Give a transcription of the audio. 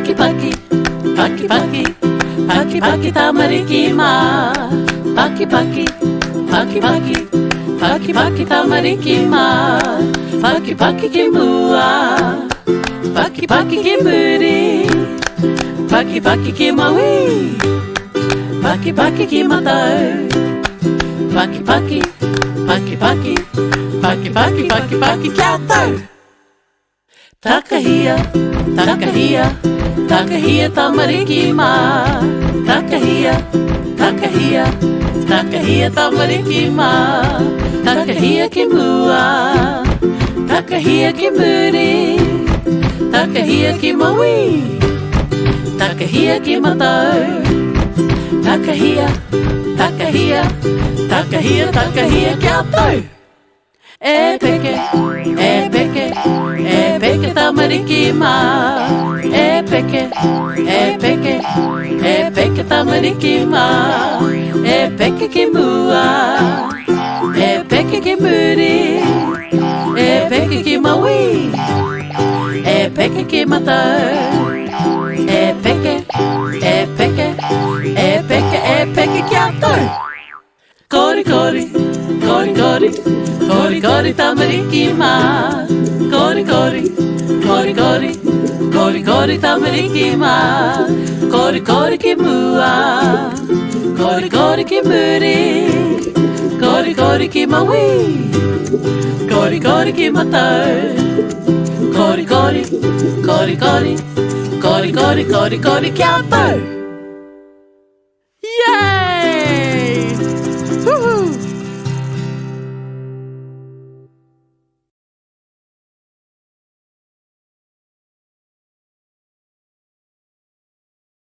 Paki paki, paki paki, paki paki tamariki ma. Paki paki, paki paki, paki paki tamariki ma. Paki paki ki mua, paki paki ki muri, paki paki ki maui, paki paki ki matau. Paki paki, paki paki, paki paki, paki paki kia tau. Takahia, takahia, takahia tamariki ma. Takahia, takahia, takahia tamariki ma. Takahia ki mua, takahia ki muri, takahia ki maui, takahia ki matau. Takahia, takahia, takahia, takahia kia tau. E peke, e peke, e peke tamariki ma. E peke, e peke, e peke tamariki ma. E peke ki mua, e peke ki muri, e peke ki maui, e peke ki matau. E peke, e peke, e peke, e peke kia tau. Kori kori, kori kori, kori kori tamariki ma. Kori kori, kori kori, kori kori tamariki ma. Kori kori ki mua, kori kori ki muri, kori kori ki maui, kori kori ki matau. Kori kori, kori kori, kori kori, kori kori kia tau.